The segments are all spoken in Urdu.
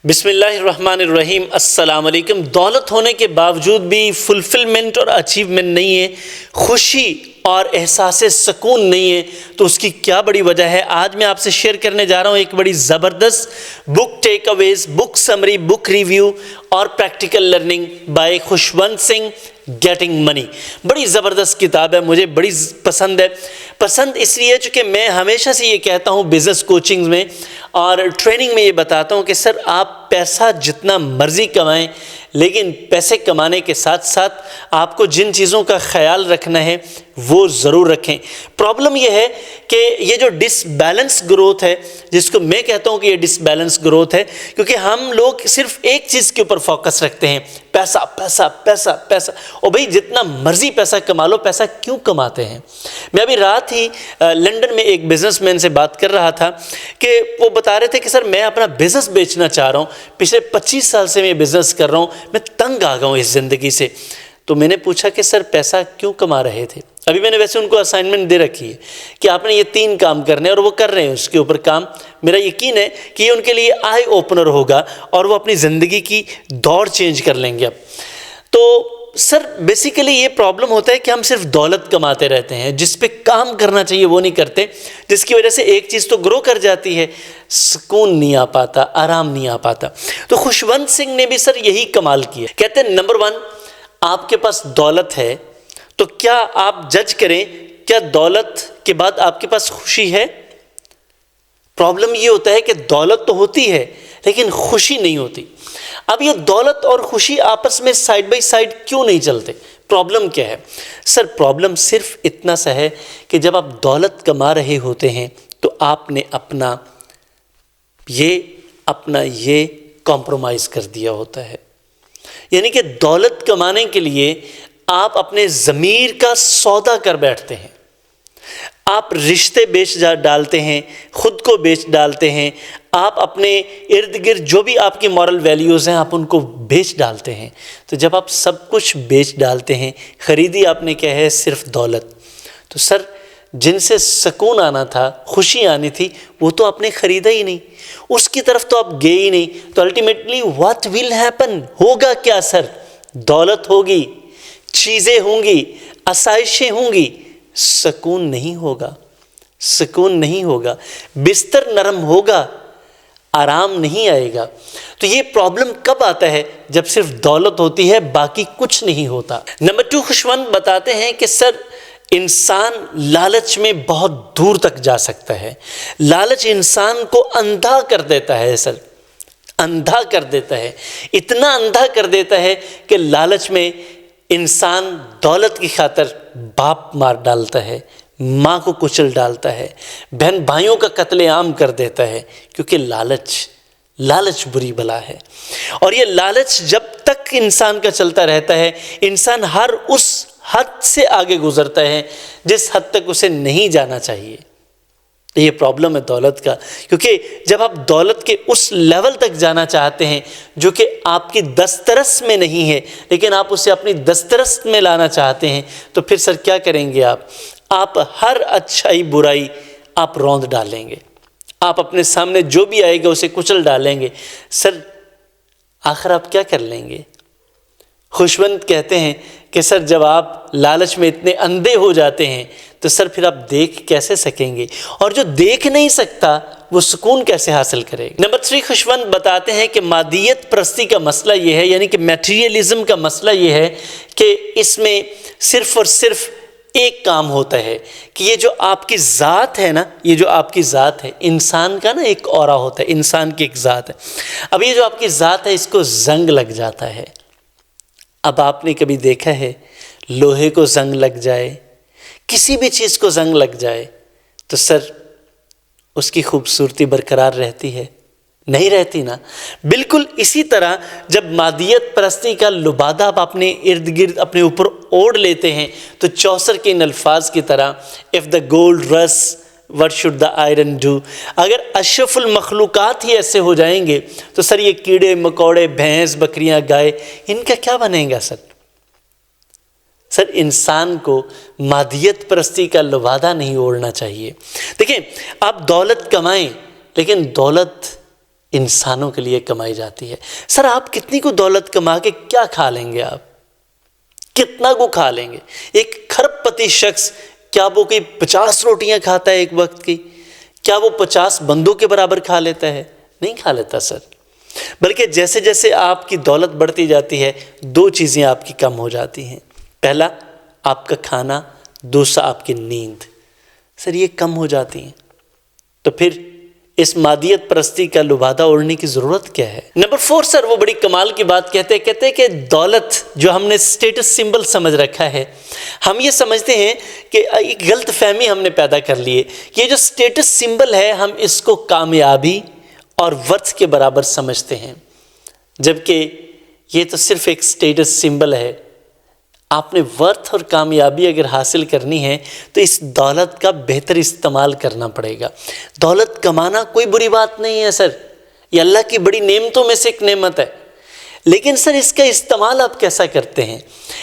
بسم اللہ الرحمن الرحیم۔ السلام علیکم۔ دولت ہونے کے باوجود بھی فلفلمنٹ اور اچیومنٹ نہیں ہے، خوشی اور احساس سکون نہیں ہے، تو اس کی کیا بڑی وجہ ہے؟ آج میں آپ سے شیئر کرنے جا رہا ہوں ایک بڑی زبردست book takeaways, book summary, book review اور practical learning by Khushwant Singh, getting money. بڑی زبردست کتاب ہے، مجھے بڑی پسند ہے۔ پسند اس لیے چونکہ میں ہمیشہ سے یہ کہتا ہوں بزنس کوچنگ میں اور ٹریننگ میں یہ بتاتا ہوں کہ سر آپ پیسہ جتنا مرضی کمائیں، لیکن پیسے کمانے کے ساتھ ساتھ آپ کو جن چیزوں کا خیال رکھنا ہے وہ ضرور رکھیں۔ پرابلم یہ ہے کہ یہ جو ڈس بیلنس گروتھ ہے، جس کو میں کہتا ہوں کہ یہ ڈس بیلنس گروتھ ہے، کیونکہ ہم لوگ صرف ایک چیز کے اوپر فوکس رکھتے ہیں، پیسہ پیسہ پیسہ پیسہ۔ اور بھئی جتنا مرضی پیسہ کما لو، پیسہ کیوں کماتے ہیں؟ میں ابھی رات ہی لنڈن میں ایک بزنس مین سے بات کر رہا تھا کہ وہ بتا رہے تھے کہ سر میں اپنا بزنس بیچنا چاہ رہا ہوں، پچھلے 25 سال سے میں بزنس کر رہا ہوں، میں تنگ آ گیا ہوں اس زندگی سے۔ تو میں نے پوچھا کہ سر پیسہ کیوں کما رہے تھے؟ ابھی میں نے ویسے ان کو اسائنمنٹ دے رکھی ہے کہ آپ نے یہ 3 کام کرنے ہیں، اور وہ کر رہے ہیں اس کے اوپر کام۔ میرا یقین ہے کہ یہ ان کے لیے آئی اوپنر ہوگا اور وہ اپنی زندگی کی دوڑ چینج کر لیں گے اب۔ تو سر بیسیکلی یہ پرابلم ہوتا ہے کہ ہم صرف دولت کماتے رہتے ہیں، جس پہ کام کرنا چاہیے وہ نہیں کرتے، جس کی وجہ سے ایک چیز تو گرو کر جاتی ہے، سکون نہیں آ پاتا، آرام نہیں آ پاتا۔ تو خوشونت سنگھ نے بھی سر یہی کمال کیا۔ کہتے ہیں نمبر 1، آپ کے پاس دولت ہے تو کیا آپ جج کریں کیا دولت کے بعد آپ کے پاس خوشی ہے؟ پرابلم یہ ہوتا ہے کہ دولت تو ہوتی ہے لیکن خوشی نہیں ہوتی۔ اب یہ دولت اور خوشی آپس میں سائیڈ بائی سائیڈ کیوں نہیں چلتے؟ پرابلم کیا ہے؟ سر پرابلم صرف اتنا سا ہے کہ جب آپ دولت کما رہے ہوتے ہیں تو آپ نے اپنا یہ کمپرومائز کر دیا ہوتا ہے۔ یعنی کہ دولت کمانے کے لیے آپ اپنے ضمیر کا سودا کر بیٹھتے ہیں، آپ رشتے بیچ ڈالتے ہیں، خود کو بیچ ڈالتے ہیں، آپ اپنے ارد گرد جو بھی آپ کی مورل ویلیوز ہیں آپ ان کو بیچ ڈالتے ہیں۔ تو جب آپ سب کچھ بیچ ڈالتے ہیں، خریدی آپ نے کیا ہے؟ صرف دولت۔ تو سر جن سے سکون آنا تھا، خوشی آنی تھی، وہ تو آپ نے خریدا ہی نہیں، اس کی طرف تو آپ گئے ہی نہیں۔ تو الٹیمیٹلی واٹ ول ہیپن؟ ہوگا کیا سر؟ دولت ہوگی، چیزیں ہوں گی، آسائشیں ہوں گی، سکون نہیں ہوگا، سکون نہیں ہوگا، بستر نرم ہوگا، آرام نہیں آئے گا۔ تو یہ پرابلم کب آتا ہے؟ جب صرف دولت ہوتی ہے، باقی کچھ نہیں ہوتا۔ نمبر 2، خوشونت بتاتے ہیں کہ سر انسان لالچ میں بہت دور تک جا سکتا ہے۔ لالچ انسان کو اندھا کر دیتا ہے، سر اندھا کر دیتا ہے، اتنا اندھا کر دیتا ہے کہ لالچ میں انسان دولت کی خاطر باپ مار ڈالتا ہے، ماں کو کچل ڈالتا ہے، بہن بھائیوں کا قتل عام کر دیتا ہے، کیونکہ لالچ بری بلا ہے۔ اور یہ لالچ جب تک انسان کا چلتا رہتا ہے، انسان ہر اس حد سے آگے گزرتا ہے جس حد تک اسے نہیں جانا چاہیے۔ یہ پرابلم ہے دولت کا، کیونکہ جب آپ دولت کے اس لیول تک جانا چاہتے ہیں جو کہ آپ کی دسترس میں نہیں ہے، لیکن آپ اسے اپنی دسترس میں لانا چاہتے ہیں، تو پھر سر کیا کریں گے آپ ہر اچھائی برائی آپ روند ڈالیں گے، آپ اپنے سامنے جو بھی آئے گا اسے کچل ڈالیں گے۔ سر آخر آپ کیا کر لیں گے؟ خوشونت کہتے ہیں کہ سر جب آپ لالچ میں اتنے اندھے ہو جاتے ہیں تو سر پھر آپ دیکھ کیسے سکیں گے؟ اور جو دیکھ نہیں سکتا وہ سکون کیسے حاصل کرے گا؟ نمبر 3، خوشونت بتاتے ہیں کہ مادیت پرستی کا مسئلہ یہ ہے، یعنی کہ میٹیریلزم کا مسئلہ یہ ہے کہ اس میں صرف اور صرف ایک کام ہوتا ہے کہ یہ جو آپ کی ذات ہے نا، یہ جو آپ کی ذات ہے، انسان کا نا ایک اورا ہوتا ہے، انسان کی ایک ذات ہے۔ اب یہ جو آپ کی ذات ہے اس کو زنگ لگ جاتا ہے۔ اب آپ نے کبھی دیکھا ہے لوہے کو زنگ لگ جائے، کسی بھی چیز کو زنگ لگ جائے تو سر اس کی خوبصورتی برقرار رہتی ہے؟ نہیں رہتی نا۔ بالکل اسی طرح جب مادیت پرستی کا لبادہ آپ اپنے ارد گرد اپنے اوپر اوڑھ لیتے ہیں تو چوسر کے ان الفاظ کی طرح if the gold rusts what should the iron do؟ اگر اشرف المخلوقات ہی ایسے ہو جائیں گے تو سر یہ کیڑے مکوڑے، بھینس، بکریاں، گائے، ان کا کیا بنے گا سر؟ سر انسان کو مادیت پرستی کا لبادہ نہیں اوڑھنا چاہیے۔ دیکھیں آپ دولت کمائیں لیکن دولت انسانوں کے لیے کمائی جاتی ہے۔ سر آپ کتنی کو دولت کما کے کیا کھا لیں گے؟ آپ کتنا کو کھا لیں گے؟ ایک کھرب پتی شخص کیا وہ کوئی 50 روٹیاں کھاتا ہے ایک وقت کی؟ کیا وہ 50 بندوں کے برابر کھا لیتا ہے؟ نہیں کھا لیتا سر۔ بلکہ جیسے جیسے آپ کی دولت بڑھتی جاتی ہے 2 چیزیں آپ کی کم ہو جاتی ہیں۔ پہلا آپ کا کھانا، دوسرا آپ کی نیند۔ سر یہ کم ہو جاتی ہیں، تو پھر اس مادیت پرستی کا لبادہ اوڑھنے کی ضرورت کیا ہے؟ نمبر 4 سر وہ بڑی کمال کی بات کہتے ہیں کہ دولت جو ہم نے اسٹیٹس سمبل سمجھ رکھا ہے، ہم یہ سمجھتے ہیں کہ ایک غلط فہمی ہم نے پیدا کر لی ہے، یہ جو اسٹیٹس سمبل ہے ہم اس کو کامیابی اور ورتھ کے برابر سمجھتے ہیں، جبکہ یہ تو صرف ایک اسٹیٹس سمبل ہے۔ آپ نے ورتھ اور کامیابی اگر حاصل کرنی ہے تو اس دولت کا بہتر استعمال کرنا پڑے گا۔ دولت کمانا کوئی بری بات نہیں ہے سر، یہ اللہ کی بڑی نعمتوں میں سے ایک نعمت ہے، لیکن سر اس کا استعمال آپ کیسا کرتے ہیں؟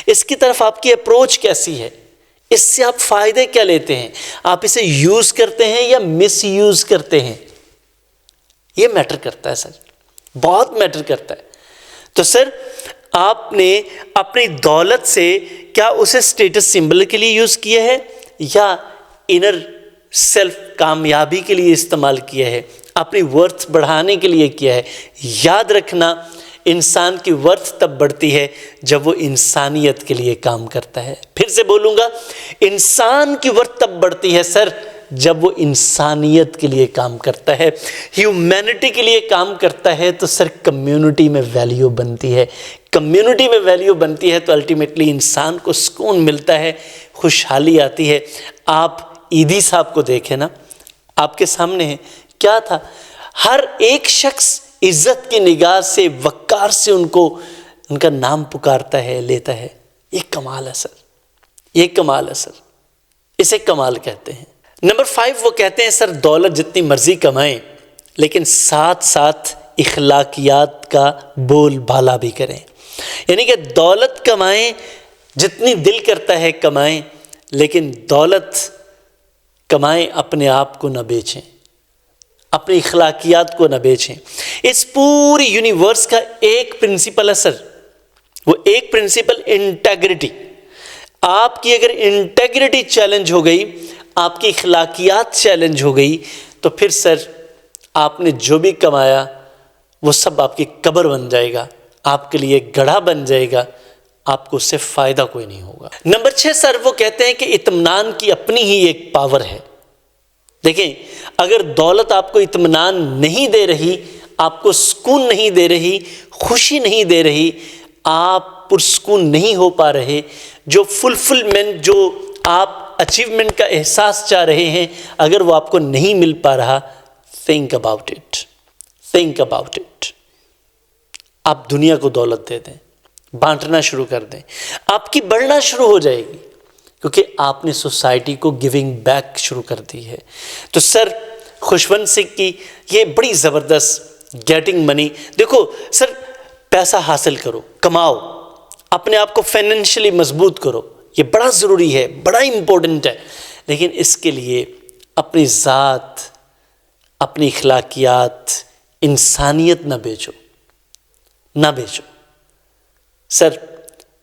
اس کی طرف آپ کی اپروچ کیسی ہے؟ اس سے آپ فائدے کیا لیتے ہیں؟ آپ اسے یوز کرتے ہیں یا مس یوز کرتے ہیں؟ یہ میٹر کرتا ہے سر، بہت میٹر کرتا ہے۔ تو سر آپ نے اپنی دولت سے کیا اسے اسٹیٹس سمبل کے لیے یوز کیا ہے یا انر سیلف کامیابی کے لیے استعمال کیا ہے، اپنی ورتھ بڑھانے کے لیے کیا ہے؟ یاد رکھنا انسان کی ورتھ تب بڑھتی ہے جب وہ انسانیت کے لیے کام کرتا ہے۔ پھر سے بولوں گا، انسان کی ورتھ تب بڑھتی ہے سر جب وہ انسانیت کے لیے کام کرتا ہے، ہیومینٹی کے لیے کام کرتا ہے، تو سر کمیونٹی میں ویلیو بنتی ہے۔ کمیونٹی میں ویلیو بنتی ہے تو الٹیمیٹلی انسان کو سکون ملتا ہے، خوشحالی آتی ہے۔ آپ عیدی صاحب کو دیکھیں نا، آپ کے سامنے ہے، کیا تھا؟ ہر ایک شخص عزت کی نگاہ سے، وقار سے ان کا نام پکارتا ہے، لیتا ہے۔ یہ کمال ہے سر، یہ کمال ہے سر، اسے کمال کہتے ہیں۔ نمبر 5 وہ کہتے ہیں سر دولت جتنی مرضی کمائیں لیکن ساتھ ساتھ اخلاقیات کا بول بالا بھی کریں۔ یعنی کہ دولت کمائیں جتنی دل کرتا ہے کمائیں، لیکن دولت کمائیں اپنے آپ کو نہ بیچیں، اپنی اخلاقیات کو نہ بیچیں۔ اس پوری یونیورس کا ایک پرنسپل ہے سر، وہ ایک پرنسپل انٹیگریٹی۔ آپ کی اگر انٹیگریٹی چیلنج ہو گئی، آپ کی اخلاقیات چیلنج ہو گئی، تو پھر سر آپ نے جو بھی کمایا وہ سب آپ کی قبر بن جائے گا، آپ کے لیے گڑھا بن جائے گا، آپ کو اس سے فائدہ کوئی نہیں ہوگا۔ نمبر 6 سر وہ کہتے ہیں کہ اطمینان کی اپنی ہی ایک پاور ہے۔ دیکھیں اگر دولت آپ کو اطمینان نہیں دے رہی، آپ کو سکون نہیں دے رہی، خوشی نہیں دے رہی، آپ پرسکون نہیں ہو پا رہے، جو فلفلمنٹ، جو آپ اچیومنٹ کا احساس چاہ رہے ہیں، اگر وہ آپ کو نہیں مل پا رہا، think about it، think about it۔ آپ دنیا کو دولت دے دیں، بانٹنا شروع کر دیں، آپ کی بڑھنا شروع ہو جائے گی، کیونکہ آپ نے سوسائٹی کو گیونگ بیک شروع کر دی ہے۔ تو سر خوشونت سنگھ کی یہ بڑی زبردست گیٹنگ منی، دیکھو سر پیسہ حاصل کرو، کماؤ، اپنے آپ کو فائنینشلی مضبوط کرو، یہ بڑا ضروری ہے، بڑا امپورٹنٹ ہے، لیکن اس کے لیے اپنی ذات، اپنی اخلاقیات، انسانیت نہ بیچو، نہ بیچو۔ سر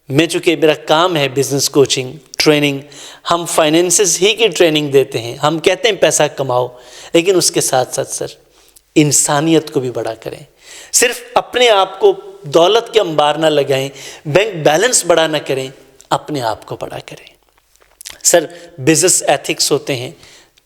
میں چونکہ میرا کام ہے بزنس کوچنگ، ٹریننگ، ہم فائنینسز ہی کی ٹریننگ دیتے ہیں، ہم کہتے ہیں پیسہ کماؤ، لیکن اس کے ساتھ ساتھ سر انسانیت کو بھی بڑا کریں۔ صرف اپنے آپ کو دولت کے انبار نہ لگائیں، بینک بیلنس بڑا نہ کریں، اپنے آپ کو بڑا کریں۔ سر بزنس ایتھکس ہوتے ہیں،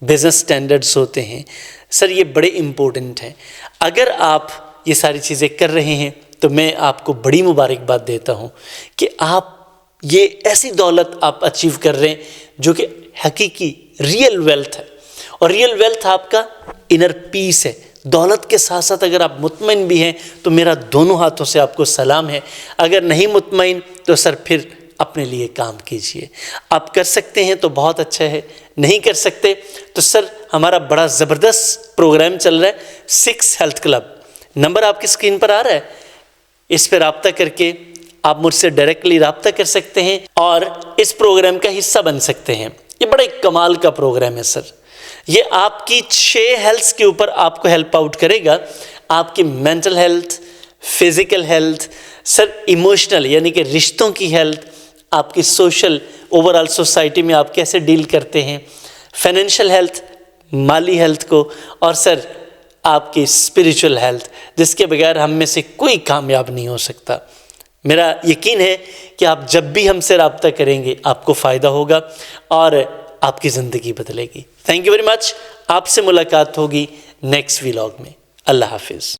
بزنس سٹینڈرڈز ہوتے ہیں، سر یہ بڑے امپورٹنٹ ہیں۔ اگر آپ یہ ساری چیزیں کر رہے ہیں تو میں آپ کو بڑی مبارکباد دیتا ہوں کہ آپ یہ ایسی دولت آپ اچیو کر رہے ہیں جو کہ حقیقی ریئل ویلتھ ہے، اور ریئل ویلتھ آپ کا انر پیس ہے۔ دولت کے ساتھ ساتھ اگر آپ مطمئن بھی ہیں تو میرا دونوں ہاتھوں سے آپ کو سلام ہے، اگر نہیں مطمئن تو سر پھر اپنے لیے کام کیجئے۔ آپ کر سکتے ہیں تو بہت اچھا ہے، نہیں کر سکتے تو سر ہمارا بڑا زبردست پروگرام چل رہا ہے 6 ہیلتھ کلب، نمبر آپ کی اسکرین پر آ رہا ہے، اس پہ رابطہ کر کے آپ مجھ سے ڈائریکٹلی رابطہ کر سکتے ہیں اور اس پروگرام کا حصہ بن سکتے ہیں۔ یہ بڑا کمال کا پروگرام ہے سر، یہ آپ کی 6 ہیلتھس کے اوپر آپ کو ہیلپ آؤٹ کرے گا۔ آپ کی مینٹل ہیلتھ، فزیکل ہیلتھ، سر ایموشنل یعنی کہ رشتوں کی ہیلتھ، آپ کی سوشل اوور آل سوسائٹی میں آپ کیسے ڈیل کرتے ہیں، فائنینشیل ہیلتھ، مالی ہیلتھ کو، اور سر آپ کی اسپریچول ہیلتھ، جس کے بغیر ہم میں سے کوئی کامیاب نہیں ہو سکتا۔ میرا یقین ہے کہ آپ جب بھی ہم سے رابطہ کریں گے آپ کو فائدہ ہوگا اور آپ کی زندگی بدلے گی۔ Thank you very much. آپ سے ملاقات ہوگی نیکسٹ ویلاگ میں۔ اللہ حافظ۔